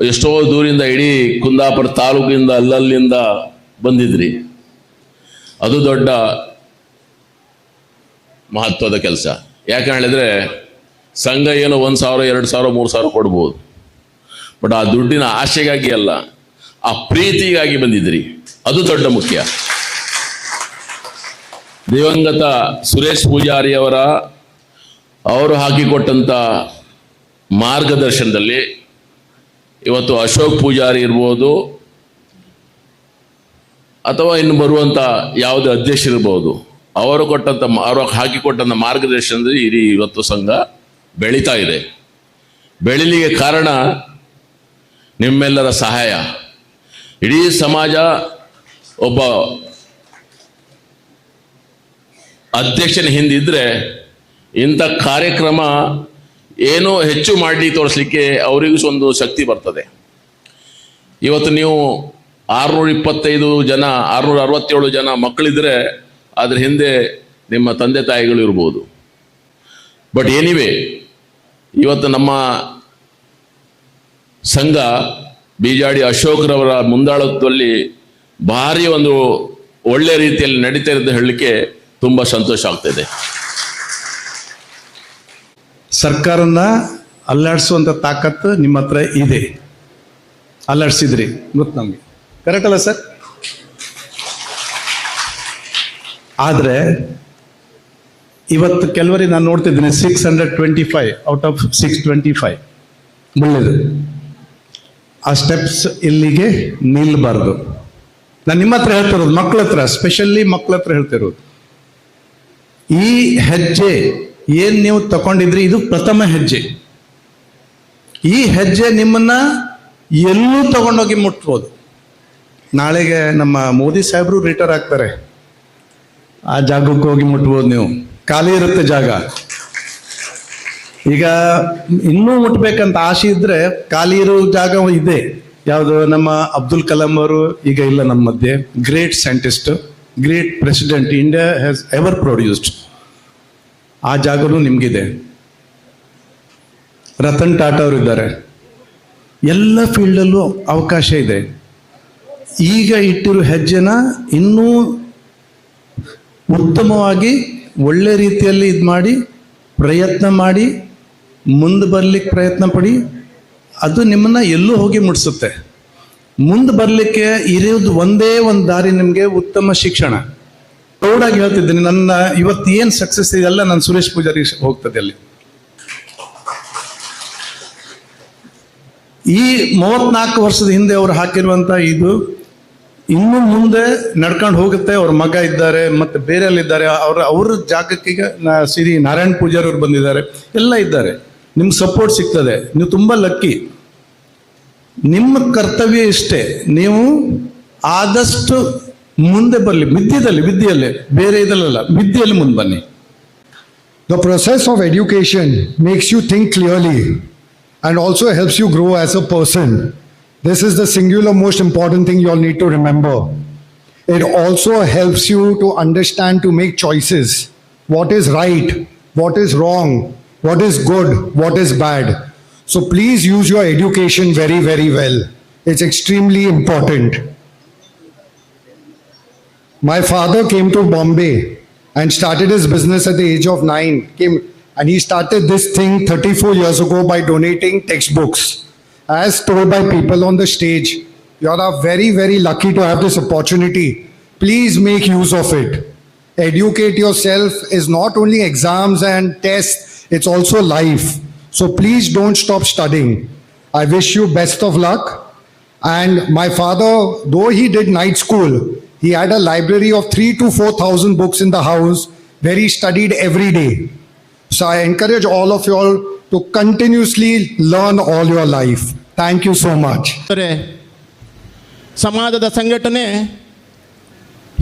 ಎಷ್ಟೋ ದೂರಿಂದ ಇಡೀ ಕುಂದಾಪುರ ತಾಲೂಕಿಂದ ಅಲ್ಲಲ್ಲಿಂದ ಬಂದಿದ್ರಿ. ಅದು ದೊಡ್ಡ ಮಹತ್ವದ ಕೆಲಸ. ಯಾಕೆ ಹೇಳಿದ್ರೆ ಸಂಘ ಏನೋ 1,000, 2,000, 3,000 ಕೊಡ್ಬೋದು, ಬಟ್ ಆ ದುಡ್ಡಿನ ಆಶೆಗಾಗಿ ಅಲ್ಲ, ಆ ಪ್ರೀತಿಗಾಗಿ ಬಂದಿದ್ರಿ. ಅದು ದೊಡ್ಡ ಮುಖ್ಯ. ದಿವಂಗತ ಸುರೇಶ್ ಪೂಜಾರಿ ಅವರು ಹಾಕಿಕೊಟ್ಟಂಥ ಮಾರ್ಗದರ್ಶನದಲ್ಲಿ ಇವತ್ತು ಅಶೋಕ್ ಪೂಜಾರಿ ಇರ್ಬೋದು ಅಥವಾ ಇನ್ನು ಬರುವಂಥ ಯಾವುದೇ ಅಧ್ಯಕ್ಷರಿರ್ಬೋದು, ಅವರು ಹಾಕಿಕೊಟ್ಟಂಥ ಮಾರ್ಗದರ್ಶನದಲ್ಲಿ ಇಡೀ ಇವತ್ತು ಸಂಘ ಬೆಳೀತಾ ಇದೆ. ಬೆಳೀಲಿಕ್ಕೆ ಕಾರಣ ನಿಮ್ಮೆಲ್ಲರ ಸಹಾಯ. ಇಡೀ ಸಮಾಜ ಒಬ್ಬ ಅಧ್ಯಕ್ಷನ ಹಿಂದಿದ್ರೆ ಇಂಥ ಕಾರ್ಯಕ್ರಮ ಏನೋ ಹೆಚ್ಚು ಮಾಡಿ ತೋರಿಸ್ಲಿಕ್ಕೆ ಅವರಿಗೂ ಒಂದು ಶಕ್ತಿ ಬರ್ತದೆ. ಇವತ್ತು ನೀವು 625 ಜನ, 667 ಜನ ಮಕ್ಕಳಿದ್ರೆ ಅದ್ರ ಹಿಂದೆ ನಿಮ್ಮ ತಂದೆ ತಾಯಿಗಳು ಇರ್ಬೋದು. ಬಟ್ ಎನಿವೇ, ಇವತ್ತು ನಮ್ಮ ಸಂಘ ಬಿಜಾಡಿ ಅಶೋಕ್ರವರ ಮುಂದಾಳತ್ವದಲ್ಲಿ ಭಾರಿ ಒಂದು ಒಳ್ಳೆ ರೀತಿಯಲ್ಲಿ ನಡೀತಾ ಇರೋದು ಹೇಳಲಿಕ್ಕೆ ತುಂಬ ಸಂತೋಷ ಆಗ್ತಾಯಿದೆ. ಸರ್ಕಾರನ ಅಲ್ಲಾಡಿಸುವಂಥ ತಾಕತ್ತು ನಿಮ್ಮ ಹತ್ರ ಇದೆ. ಅಲ್ಲಾಡಿಸಿದ್ರಿ ಗೊತ್ತು ನಮಗೆ, ಕರೆಕ್ಟ್ ಅಲ್ಲ ಸರ್? ಆದರೆ ಇವತ್ತು ಕೆಲವರಿಗೆ ನಾನು ನೋಡ್ತಿದ್ದೀನಿ 625 ಔಟ್ ಆಫ್ 625 ಒಳ್ಳೆಯದು. ಆ ಸ್ಟೆಪ್ಸ್ ಇಲ್ಲಿಗೆ ನಿಲ್ಲಬಾರ್ದು. ನಾನು ನಿಮ್ಮ ಹತ್ರ ಹೇಳ್ತಿರೋದು, ಮಕ್ಕಳ ಹತ್ರ, ಸ್ಪೆಷಲಿ ಮಕ್ಕಳ ಹತ್ರ ಹೇಳ್ತಿರೋದು, ಈ ಹೆಜ್ಜೆ ಏನು ನೀವು ತಗೊಂಡಿದ್ರಿ ಇದು ಪ್ರಥಮ ಹೆಜ್ಜೆ. ಈ ಹೆಜ್ಜೆ ನಿಮ್ಮನ್ನ ಎಲ್ಲೂ ತಗೊಂಡೋಗಿ ಮುಟ್ಬೋದು. ನಾಳೆಗೆ ನಮ್ಮ ಮೋದಿ ಸಾಹೇಬರು ರಿಟೈರ್ ಆಗ್ತಾರೆ, ಆ ಜಾಗಕ್ಕೆ ಹೋಗಿ ಮುಟ್ಬೋದು. ನೀವು ಖಾಲಿ ಇರುತ್ತೆ ಜಾಗ. ಈಗ ಇನ್ನೂ ಮುಟ್ಬೇಕಂತ ಆಸೆ ಇದ್ರೆ ಖಾಲಿ ಇರೋ ಜಾಗ ಇದೆ. ಯಾವುದು? ನಮ್ಮ ಅಬ್ದುಲ್ ಕಲಾಂ ಅವರು ಈಗ ಇಲ್ಲ ನಮ್ಮ ಮಧ್ಯೆ. Great scientist, great president India has ever produced. ಆ ಜಾಗನೂ ನಿಮಗಿದೆ. ರತನ್ ಟಾಟಾ ಅವರು ಇದ್ದಾರೆ. ಎಲ್ಲ ಫೀಲ್ಡಲ್ಲೂ ಅವಕಾಶ ಇದೆ. ಈಗ ಇಟ್ಟಿರೋ ಹೆಜ್ಜೆನ ಇನ್ನೂ ಉತ್ತಮವಾಗಿ ಒಳ್ಳೆ ರೀತಿಯಲ್ಲಿ ಇದು ಮಾಡಿ ಪ್ರಯತ್ನ ಮಾಡಿ ಮುಂದೆ ಬರ್ಲಿಕ್ಕೆ ಪ್ರಯತ್ನ ಪಡಿ. ಅದು ನಿಮ್ಮನ್ನ ಎಲ್ಲೂ ಹೋಗಿ ಮುಟ್ಸುತ್ತೆ. ಮುಂದೆ ಬರಲಿಕ್ಕೆ ಇರೋದು ಒಂದೇ ಒಂದು ದಾರಿ, ನಿಮಗೆ ಉತ್ತಮ ಶಿಕ್ಷಣ. ಪ್ರೌಡಾಗಿ ಹೇಳ್ತಿದ್ದೀನಿ, ನನ್ನ ಇವತ್ತು ಏನು ಸಕ್ಸಸ್ ಇದೆಲ್ಲ ನಾನು ಸುರೇಶ್ ಪೂಜಾರಿ ಹೋಗ್ತದೆ. ಅಲ್ಲಿ ಈ 34 ವರ್ಷದ ಹಿಂದೆ ಅವರು ಹಾಕಿರುವಂಥ ಇದು ಇನ್ನು ಮುಂದೆ ನಡ್ಕೊಂಡು ಹೋಗುತ್ತೆ. ಅವ್ರ ಮಗ ಇದ್ದಾರೆ, ಮತ್ತೆ ಬೇರೆಯಲ್ಲಿದ್ದಾರೆ. ಅವ್ರ ಜಾಗಕ್ಕೆ ಈಗ ಶ್ರೀ ನಾರಾಯಣ್ ಪೂಜಾರಿ ಅವ್ರು ಬಂದಿದ್ದಾರೆ, ಎಲ್ಲ ಇದ್ದಾರೆ. ನಿಮ್ಗೆ ಸಪೋರ್ಟ್ ಸಿಗ್ತದೆ. ನೀವು ತುಂಬ ಲಕ್ಕಿ. ನಿಮ್ಮ ಕರ್ತವ್ಯ ಇಷ್ಟೇ, ನೀವು ಆದಷ್ಟು ಮುಂದೆ ಬರಲಿ. ವಿದ್ಯೆಯಲ್ಲಿ ಬೇರೆ ಇದಲ್ಲ, ವಿದ್ಯೆಯಲ್ಲಿ ಮುಂದೆ ಬನ್ನಿ. The process of education makes you think clearly and also helps you grow as a person. This is the singular most important thing you all need to remember. It also helps you to understand, to make choices. What is right, what is wrong, what is good, what is bad. So please use your education very, very well. It's extremely important. My father came to Bombay and started his business at the age of 9. And he started this thing 34 years ago by donating textbooks. As told by people on the stage, you are very, very lucky to have this opportunity. Please make use of it. Educate yourself is not only exams and tests, it's also life. So please don't stop studying. I wish you best of luck. And my father, though he did night school, he had a library of 3,000 to 4,000 books in the house where he studied every day. So I encourage all of you all to continuously learn all your life. Thank you so much. ಸಮಾಜದ ಸಂಘಟನೆ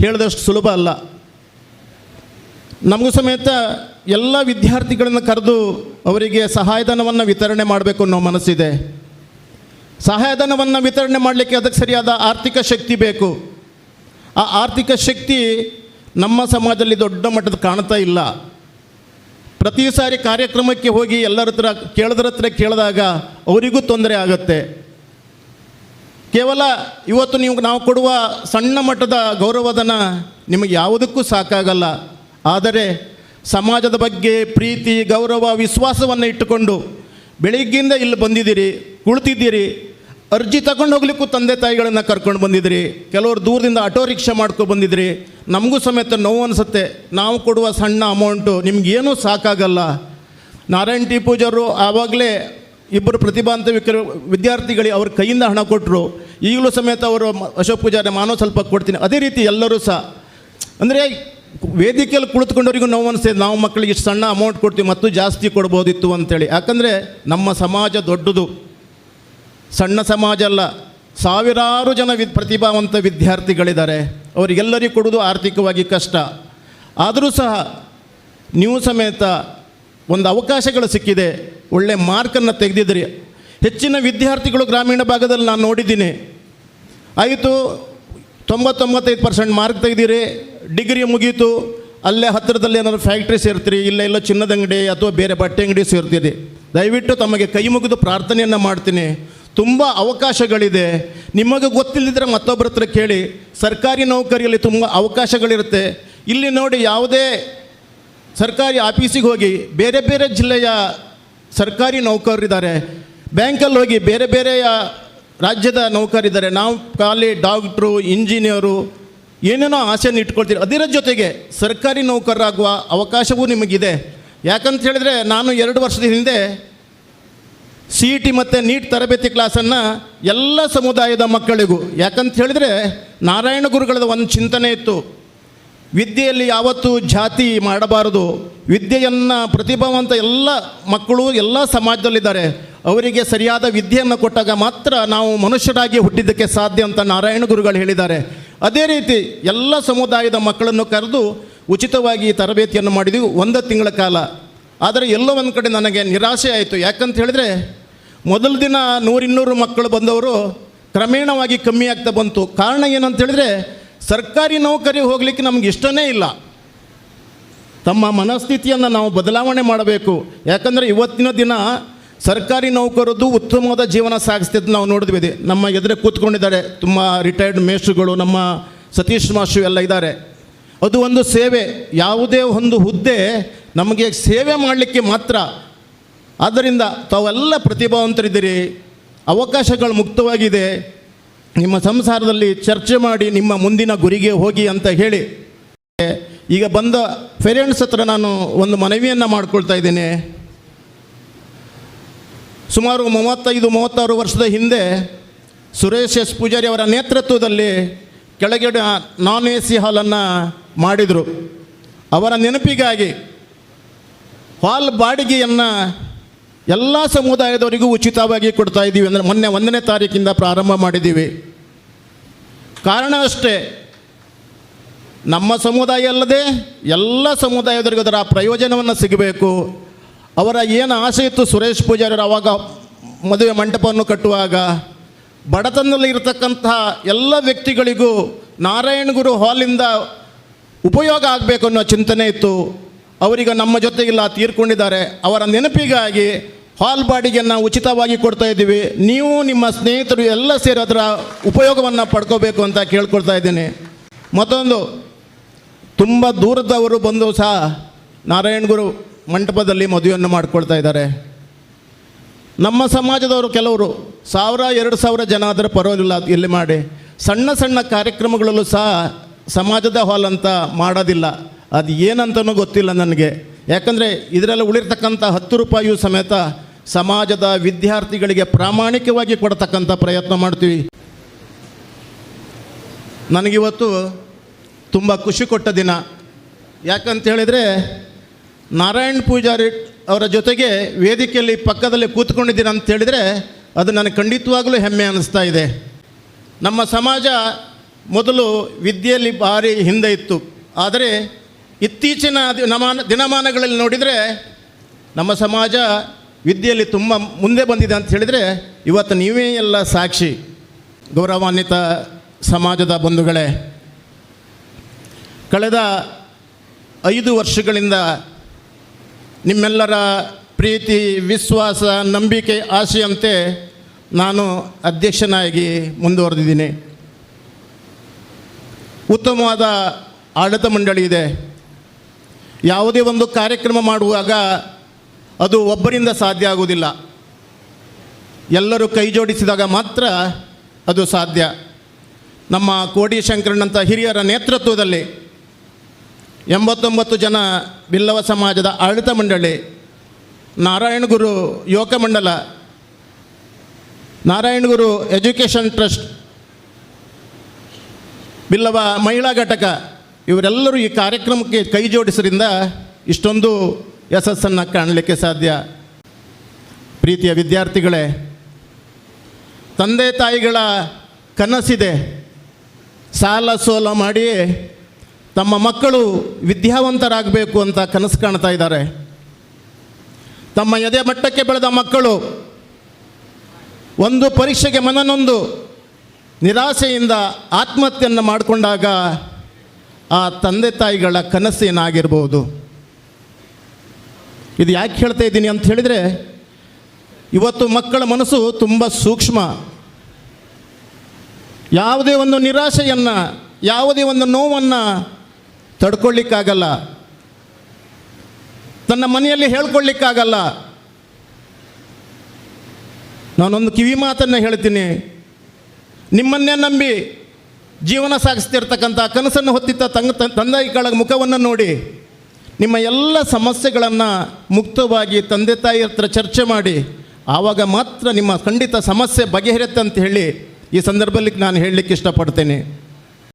ಹೇಳಿದಷ್ಟು ಸುಲಭ ಅಲ್ಲ. ನಮಗೂ ಸಮೇತ ಎಲ್ಲ ವಿದ್ಯಾರ್ಥಿಗಳನ್ನು ಕರೆದು ಅವರಿಗೆ ಸಹಾಯಧನವನ್ನು ವಿತರಣೆ ಮಾಡಬೇಕು ಅನ್ನೋ ಮನಸ್ಸಿದೆ. ಸಹಾಯಧನವನ್ನು ವಿತರಣೆ ಮಾಡಲಿಕ್ಕೆ ಅದಕ್ಕೆ ಸರಿಯಾದ ಆರ್ಥಿಕ ಶಕ್ತಿ ಬೇಕು. ಆ ಆರ್ಥಿಕ ಶಕ್ತಿ ನಮ್ಮ ಸಮಾಜದಲ್ಲಿ ದೊಡ್ಡ ಮಟ್ಟದ ಕಾಣ್ತಾ ಇಲ್ಲ. ಪ್ರತಿ ಸಾರಿ ಕಾರ್ಯಕ್ರಮಕ್ಕೆ ಹೋಗಿ ಎಲ್ಲರ ಹತ್ರ ಕೇಳಿದಾಗ ಅವರಿಗೂ ತೊಂದರೆ ಆಗುತ್ತೆ. ಕೇವಲ ಇವತ್ತು ನಾವು ಕೊಡುವ ಸಣ್ಣ ಮಟ್ಟದ ಗೌರವಧನ ನಿಮಗೆ ಯಾವುದಕ್ಕೂ ಸಾಕಾಗಲ್ಲ. ಆದರೆ ಸಮಾಜದ ಬಗ್ಗೆ ಪ್ರೀತಿ, ಗೌರವ, ವಿಶ್ವಾಸವನ್ನು ಇಟ್ಟುಕೊಂಡು ಬೆಳಿಗ್ಗೆಯಿಂದ ಇಲ್ಲಿ ಬಂದಿದ್ದೀರಿ, ಕುಳಿತಿದ್ದೀರಿ. ಅರ್ಜಿ ತಗೊಂಡು ಹೋಗ್ಲಿಕ್ಕೂ ತಂದೆ ತಾಯಿಗಳನ್ನು ಕರ್ಕೊಂಡು ಬಂದಿದ್ದೀರಿ. ಕೆಲವರು ದೂರದಿಂದ ಆಟೋ ರಿಕ್ಷಾ ಮಾಡ್ಕೊಂಡು ಬಂದಿದ್ದೀರಿ. ನಮಗೂ ಸಮೇತ ನೋವು ಅನಿಸುತ್ತೆ. ನಾವು ಕೊಡುವ ಸಣ್ಣ ಅಮೌಂಟು ನಿಮಗೇನೂ ಸಾಕಾಗಲ್ಲ. ನಾರಾಯಣ್ ಟಿ ಪೂಜಾರು ಆವಾಗಲೇ ಇಬ್ಬರು ಪ್ರತಿಭಾವಂತ ವಿದ್ಯಾರ್ಥಿಗಳಿಗೆ ಅವ್ರ ಕೈಯಿಂದ ಹಣ ಕೊಟ್ಟರು. ಈಗಲೂ ಸಮೇತ ಅವರು ಅಶೋಕ್ ಪೂಜಾರಿ ನಾನು ಸ್ವಲ್ಪ ಕೊಡ್ತೀನಿ. ಅದೇ ರೀತಿ ಎಲ್ಲರೂ ಸಹ ಅಂದರೆ ವೇದಿಕೆಯಲ್ಲಿ ಕುಳಿತುಕೊಂಡವರಿಗೂ ನೋವು ಅನಿಸ್ತದೆ, ನಾವು ಮಕ್ಕಳಿಗೆ ಇಷ್ಟು ಸಣ್ಣ ಅಮೌಂಟ್ ಕೊಡ್ತೀವಿ ಮತ್ತು ಜಾಸ್ತಿ ಕೊಡ್ಬೋದಿತ್ತು ಅಂತೇಳಿ. ಯಾಕಂದರೆ ನಮ್ಮ ಸಮಾಜ ದೊಡ್ಡದು, ಸಣ್ಣ ಸಮಾಜ ಅಲ್ಲ. ಸಾವಿರಾರು ಜನ ಪ್ರತಿಭಾವಂತ ವಿದ್ಯಾರ್ಥಿಗಳಿದ್ದಾರೆ. ಅವರಿಗೆಲ್ಲರಿಗೂ ಕೊಡೋದು ಆರ್ಥಿಕವಾಗಿ ಕಷ್ಟ. ಆದರೂ ಸಹ ನೀವು ಸಮೇತ ಒಂದು ಅವಕಾಶಗಳು ಸಿಕ್ಕಿದೆ, ಒಳ್ಳೆ ಮಾರ್ಕನ್ನು ತೆಗೆದಿದ್ರಿ. ಹೆಚ್ಚಿನ ವಿದ್ಯಾರ್ಥಿಗಳು ಗ್ರಾಮೀಣ ಭಾಗದಲ್ಲಿ ನಾನು ನೋಡಿದ್ದೀನಿ. ಆಯಿತು 90-95% ಮಾರ್ಕ್ ತೆಗೆದಿರಿ, ಡಿಗ್ರಿ ಮುಗೀತು, ಅಲ್ಲೇ ಹತ್ತಿರದಲ್ಲಿ ಏನಾದ್ರು ಫ್ಯಾಕ್ಟ್ರಿ ಸೇರ್ತೀರಿ, ಇಲ್ಲ ಚಿನ್ನದ ಅಂಗಡಿ ಅಥವಾ ಬೇರೆ ಬಟ್ಟೆ ಅಂಗಡಿ ಸೇರ್ತೀರಿ. ದಯವಿಟ್ಟು ತಮಗೆ ಕೈ ಮುಗಿದು ಪ್ರಾರ್ಥನೆಯನ್ನು ಮಾಡ್ತೀನಿ. ತುಂಬ ಅವಕಾಶಗಳಿದೆ. ನಿಮಗೆ ಗೊತ್ತಿಲ್ಲದಿದ್ದರೆ ಮತ್ತೊಬ್ಬರ ಹತ್ರ ಕೇಳಿ. ಸರ್ಕಾರಿ ನೌಕರಿಯಲ್ಲಿ ತುಂಬ ಅವಕಾಶಗಳಿರುತ್ತೆ. ಇಲ್ಲಿ ನೋಡಿ, ಯಾವುದೇ ಸರ್ಕಾರಿ ಆಫೀಸಿಗೆ ಹೋಗಿ ಬೇರೆ ಬೇರೆ ಜಿಲ್ಲೆಯ ಸರ್ಕಾರಿ ನೌಕರರಿದ್ದಾರೆ. ಬ್ಯಾಂಕಲ್ಲಿ ಹೋಗಿ ಬೇರೆ ಬೇರೆಯ ರಾಜ್ಯದ ನೌಕರಿದ್ದಾರೆ. ನಾವು ಖಾಲಿ ಡಾಕ್ಟ್ರು, ಇಂಜಿನಿಯರು ಏನೇನೋ ಆಸೆಯನ್ನು ಇಟ್ಕೊಳ್ತೀರಿ. ಅದರ ಜೊತೆಗೆ ಸರ್ಕಾರಿ ನೌಕರರಾಗುವ ಅವಕಾಶವೂ ನಿಮಗಿದೆ. ಯಾಕಂತ ಹೇಳಿದ್ರೆ, ನಾನು 2 ವರ್ಷದ ಹಿಂದೆ CET ಮತ್ತು ನೀಟ್ ತರಬೇತಿ ಕ್ಲಾಸನ್ನು ಎಲ್ಲ ಸಮುದಾಯದ ಮಕ್ಕಳಿಗೂ, ಯಾಕಂತ ಹೇಳಿದರೆ ನಾರಾಯಣ ಗುರುಗಳದ ಒಂದು ಚಿಂತನೆ ಇತ್ತು, ವಿದ್ಯೆಯಲ್ಲಿ ಯಾವತ್ತೂ ಜಾತಿ ಮಾಡಬಾರದು. ವಿದ್ಯೆಯನ್ನು ಪ್ರತಿಭಾವಂತ ಎಲ್ಲ ಮಕ್ಕಳು ಎಲ್ಲ ಸಮಾಜದಲ್ಲಿದ್ದಾರೆ. ಅವರಿಗೆ ಸರಿಯಾದ ವಿದ್ಯೆಯನ್ನು ಕೊಟ್ಟಾಗ ಮಾತ್ರ ನಾವು ಮನುಷ್ಯರಾಗಿ ಹುಟ್ಟಿದ್ದಕ್ಕೆ ಸಾಧ್ಯ ಅಂತ ನಾರಾಯಣ ಗುರುಗಳು ಹೇಳಿದ್ದಾರೆ. ಅದೇ ರೀತಿ ಎಲ್ಲ ಸಮುದಾಯದ ಮಕ್ಕಳನ್ನು ಕರೆದು ಉಚಿತವಾಗಿ ತರಬೇತಿಯನ್ನು ಮಾಡಿದ್ವಿ 1 ತಿಂಗಳ ಕಾಲ. ಆದರೆ ಎಲ್ಲೋ ಒಂದು ಕಡೆ ನನಗೆ ನಿರಾಶೆ ಆಯಿತು. ಯಾಕಂತ ಹೇಳಿದರೆ, ಮೊದಲ ದಿನ 100-200 ಮಕ್ಕಳು ಬಂದವರು ಕ್ರಮೇಣವಾಗಿ ಕಮ್ಮಿ ಆಗ್ತಾ ಬಂತು. ಕಾರಣ ಏನಂತ ಹೇಳಿದರೆ, ಸರ್ಕಾರಿ ನೌಕರಿ ಹೋಗಲಿಕ್ಕೆ ನಮ್ಗೆ ಇಷ್ಟನೇ ಇಲ್ಲ. ತಮ್ಮ ಮನಸ್ಥಿತಿಯನ್ನು ನಾವು ಬದಲಾವಣೆ ಮಾಡಬೇಕು. ಯಾಕಂದರೆ ಇವತ್ತಿನ ದಿನ ಸರ್ಕಾರಿ ನೌಕರದ್ದು ಉತ್ತಮವಾದ ಜೀವನ ಸಾಗಿಸ್ತಿದ್ದು ನಾವು ನೋಡಿದ್ವಿ. ನಮ್ಮ ಎದುರೇ ಕೂತ್ಕೊಂಡಿದ್ದಾರೆ ತುಂಬ ರಿಟೈರ್ಡ್ ಮೇಷ್ಟ್ರುಗಳು, ನಮ್ಮ ಸತೀಶ್ ಮಾಸ್ಟ್ರು ಎಲ್ಲ ಇದ್ದಾರೆ. ಅದು ಒಂದು ಸೇವೆ. ಯಾವುದೇ ಒಂದು ಹುದ್ದೆ ನಮಗೆ ಸೇವೆ ಮಾಡಲಿಕ್ಕೆ ಮಾತ್ರ. ಆದ್ದರಿಂದ ತಾವೆಲ್ಲ ಪ್ರತಿಭಾವಂತರಿದ್ದೀರಿ, ಅವಕಾಶಗಳು ಮುಕ್ತವಾಗಿದೆ. ನಿಮ್ಮ ಸಂಸಾರದಲ್ಲಿ ಚರ್ಚೆ ಮಾಡಿ ನಿಮ್ಮ ಮುಂದಿನ ಗುರಿಗೆ ಹೋಗಿ ಅಂತ ಹೇಳಿ, ಈಗ ಬಂದ ಪೇರೆಂಟ್ಸ್ ಹತ್ರ ನಾನು ಒಂದು ಮನವಿಯನ್ನು ಮಾಡ್ಕೊಳ್ತಾ ಇದ್ದೇನೆ. ಸುಮಾರು 35-36 ವರ್ಷದ ಹಿಂದೆ ಸುರೇಶ್ ಎಸ್ ಪೂಜಾರಿ ಅವರ ನೇತೃತ್ವದಲ್ಲಿ ಕೆಳಗಡೆ ನಾನ್ AC ಹಾಲನ್ನು ಮಾಡಿದರು. ಅವರ ನೆನಪಿಗಾಗಿ ಹಾಲ್ ಬಾಡಿಗೆಯನ್ನು ಎಲ್ಲ ಸಮುದಾಯದವರಿಗೂ ಉಚಿತವಾಗಿ ಕೊಡ್ತಾ ಇದ್ದೀವಿ. ಅಂದರೆ ಮೊನ್ನೆ 1ನೇ ತಾರೀಕಿಂದ ಪ್ರಾರಂಭ ಮಾಡಿದ್ದೀವಿ. ಕಾರಣ ಅಷ್ಟೇ, ನಮ್ಮ ಸಮುದಾಯ ಅಲ್ಲದೆ ಎಲ್ಲ ಸಮುದಾಯದವರಿಗೂ ಅದರ ಪ್ರಯೋಜನವನ್ನು ಸಿಗಬೇಕು. ಅವರ ಏನು ಆಸೆ ಇತ್ತು ಸುರೇಶ್ ಪೂಜಾರಿ ಆವಾಗ ಮದುವೆ ಮಂಟಪವನ್ನು ಕಟ್ಟುವಾಗ, ಬಡತನದಲ್ಲಿ ಇರತಕ್ಕಂತಹ ಎಲ್ಲ ವ್ಯಕ್ತಿಗಳಿಗೂ ನಾರಾಯಣ ಗುರು ಹಾಲಿಂದ ಉಪಯೋಗ ಆಗಬೇಕು ಅನ್ನೋ ಚಿಂತನೆ ಇತ್ತು. ಅವರೀಗ ನಮ್ಮ ಜೊತೆಗಿಲ್ಲ, ತೀರ್ಕೊಂಡಿದ್ದಾರೆ. ಅವರ ನೆನಪಿಗಾಗಿ ಹಾಲ್ ಬಾಡಿಗೆಯನ್ನು ಉಚಿತವಾಗಿ ಕೊಡ್ತಾ ಇದ್ದೀವಿ. ನೀವು ನಿಮ್ಮ ಸ್ನೇಹಿತರು ಎಲ್ಲ ಸೇರಿ ಅದರ ಉಪಯೋಗವನ್ನು ಪಡ್ಕೋಬೇಕು ಅಂತ ಕೇಳ್ಕೊಳ್ತಾ ಇದ್ದೀನಿ. ಮತ್ತೊಂದು, ತುಂಬ ದೂರದವರು ಬಂದು ಸಹ ನಾರಾಯಣ ಗುರು ಮಂಟಪದಲ್ಲಿ ಮದುವೆಯನ್ನು ಮಾಡಿಕೊಳ್ತಾ ಇದ್ದಾರೆ. ನಮ್ಮ ಸಮಾಜದವರು ಕೆಲವರು 1000-2000 ಜನ ಆದರೆ ಪರವಾಗಿಲ್ಲ, ಇಲ್ಲಿ ಮಾಡಿ. ಸಣ್ಣ ಸಣ್ಣ ಕಾರ್ಯಕ್ರಮಗಳಲ್ಲೂ ಸಹ ಸಮಾಜದ ಹಾಲ್ ಅಂತ ಮಾಡೋದಿಲ್ಲ. ಅದು ಏನಂತನೂ ಗೊತ್ತಿಲ್ಲ ನನಗೆ. ಯಾಕಂದರೆ ಇದರಲ್ಲಿ ಉಳಿರ್ತಕ್ಕಂಥ 10 ರೂಪಾಯಿಯೂ ಸಮೇತ ಸಮಾಜದ ವಿದ್ಯಾರ್ಥಿಗಳಿಗೆ ಪ್ರಾಮಾಣಿಕವಾಗಿ ಕೊಡ್ತಕ್ಕಂಥ ಪ್ರಯತ್ನ ಮಾಡ್ತೀವಿ. ನನಗಿವತ್ತು ತುಂಬ ಖುಷಿ ಕೊಟ್ಟ ದಿನ. ಯಾಕಂತ ಹೇಳಿದರೆ, ನಾರಾಯಣ್ ಪೂಜಾರಿ ಅವರ ಜೊತೆಗೆ ವೇದಿಕೆಯಲ್ಲಿ ಪಕ್ಕದಲ್ಲಿ ಕೂತ್ಕೊಂಡಿದ್ದೀನಿ ಅಂತ ಹೇಳಿದರೆ ಅದು ನನಗೆ ಖಂಡಿತವಾಗಲೂ ಹೆಮ್ಮೆ ಅನ್ನಿಸ್ತಾ ಇದೆ. ನಮ್ಮ ಸಮಾಜ ಮೊದಲು ವಿದ್ಯೆಯಲ್ಲಿ ಭಾರಿ ಹಿಂದೆ ಇತ್ತು. ಆದರೆ ಇತ್ತೀಚಿನ ದಿನಮಾನಗಳಲ್ಲಿ ನೋಡಿದರೆ ನಮ್ಮ ಸಮಾಜ ವಿದ್ಯೆಯಲ್ಲಿ ತುಂಬ ಮುಂದೆ ಬಂದಿದೆ ಅಂತ ಹೇಳಿದರೆ ಇವತ್ತು ನೀವೇ ಎಲ್ಲ ಸಾಕ್ಷಿ. ಗೌರವಾನ್ವಿತ ಸಮಾಜದ ಬಂಧುಗಳೇ, ಕಳೆದ 5 ವರ್ಷಗಳಿಂದ ನಿಮ್ಮೆಲ್ಲರ ಪ್ರೀತಿ, ವಿಶ್ವಾಸ, ನಂಬಿಕೆ, ಆಸೆಯಂತೆ ನಾನು ಅಧ್ಯಕ್ಷನಾಗಿ ಮುಂದುವರೆದಿದ್ದೀನಿ. ಉತ್ತಮವಾದ ಆಡಳಿತ ಮಂಡಳಿ ಇದೆ. ಯಾವುದೇ ಒಂದು ಕಾರ್ಯಕ್ರಮ ಮಾಡುವಾಗ ಅದು ಒಬ್ಬರಿಂದ ಸಾಧ್ಯ ಆಗುವುದಿಲ್ಲ, ಎಲ್ಲರೂ ಕೈ ಜೋಡಿಸಿದಾಗ ಮಾತ್ರ ಅದು ಸಾಧ್ಯ. ನಮ್ಮ ಕೋಡಿ ಶಂಕರಣ್ಣಂಥ ಹಿರಿಯರ ನೇತೃತ್ವದಲ್ಲಿ 89 ಜನ ಬಿಲ್ಲವ ಸಮಾಜದ ಆಡಳಿತ ಮಂಡಳಿ, ನಾರಾಯಣಗುರು ಯುವಕ ಮಂಡಲ, ನಾರಾಯಣಗುರು ಎಜುಕೇಷನ್ ಟ್ರಸ್ಟ್, ಬಿಲ್ಲವ ಮಹಿಳಾ ಘಟಕ ಇವರೆಲ್ಲರೂ ಈ ಕಾರ್ಯಕ್ರಮಕ್ಕೆ ಕೈ ಜೋಡಿಸೋದ್ರಿಂದ ಇಷ್ಟೊಂದು ಯಶಸ್ಸನ್ನು ಕಾಣಲಿಕ್ಕೆ ಸಾಧ್ಯ. ಪ್ರೀತಿಯ ವಿದ್ಯಾರ್ಥಿಗಳೇ, ತಂದೆ ತಾಯಿಗಳ ಕನಸಿದೆ, ಸಾಲ ಸೋಲ ಮಾಡಿ ತಮ್ಮ ಮಕ್ಕಳು ವಿದ್ಯಾವಂತರಾಗಬೇಕು ಅಂತ ಕನಸು ಕಾಣ್ತಾ ಇದ್ದಾರೆ. ತಮ್ಮ ಎದೆ ಮಟ್ಟಕ್ಕೆ ಬೆಳೆದ ಮಕ್ಕಳು ಒಂದು ಪರೀಕ್ಷೆಗೆ ಮನನೊಂದು ನಿರಾಸೆಯಿಂದ ಆತ್ಮಹತ್ಯೆಯನ್ನು ಮಾಡಿಕೊಂಡಾಗ ಆ ತಂದೆ ತಾಯಿಗಳ ಕನಸೇನಾಗಿರ್ಬೋದು. ಇದು ಯಾಕೆ ಹೇಳ್ತಾ ಇದ್ದೀನಿ ಅಂತ ಹೇಳಿದರೆ, ಇವತ್ತು ಮಕ್ಕಳ ಮನಸ್ಸು ತುಂಬ ಸೂಕ್ಷ್ಮ. ಯಾವುದೇ ಒಂದು ನಿರಾಶೆಯನ್ನು, ಯಾವುದೇ ಒಂದು ನೋವನ್ನು ತಡ್ಕೊಳ್ಳಿಕ್ಕಾಗಲ್ಲ, ತನ್ನ ಮನೆಯಲ್ಲಿ ಹೇಳ್ಕೊಳ್ಳಿಕ್ಕಾಗಲ್ಲ. ನಾನೊಂದು ಕಿವಿ ಮಾತನ್ನು ಹೇಳ್ತೀನಿ, ನಿಮ್ಮನ್ನೇ ನಂಬಿ ಜೀವನ ಸಾಗಿಸ್ತಿರ್ತಕ್ಕಂಥ ಕನಸನ್ನು ಹೊತ್ತಿದ್ದ ತಂದೆಗಳ ಮುಖವನ್ನು ನೋಡಿ ನಿಮ್ಮ ಎಲ್ಲ ಸಮಸ್ಯೆಗಳನ್ನು ಮುಕ್ತವಾಗಿ ತಂದೆ ತಾಯಿ ಹತ್ರ ಚರ್ಚೆ ಮಾಡಿ, ಆವಾಗ ಮಾತ್ರ ನಿಮ್ಮ ಖಂಡಿತ ಸಮಸ್ಯೆ ಬಗೆಹರಿಯುತ್ತೆ ಅಂತ ಹೇಳಿ ಈ ಸಂದರ್ಭದಲ್ಲಿ ನಾನು ಹೇಳಲಿಕ್ಕೆ ಇಷ್ಟಪಡ್ತೇನೆ.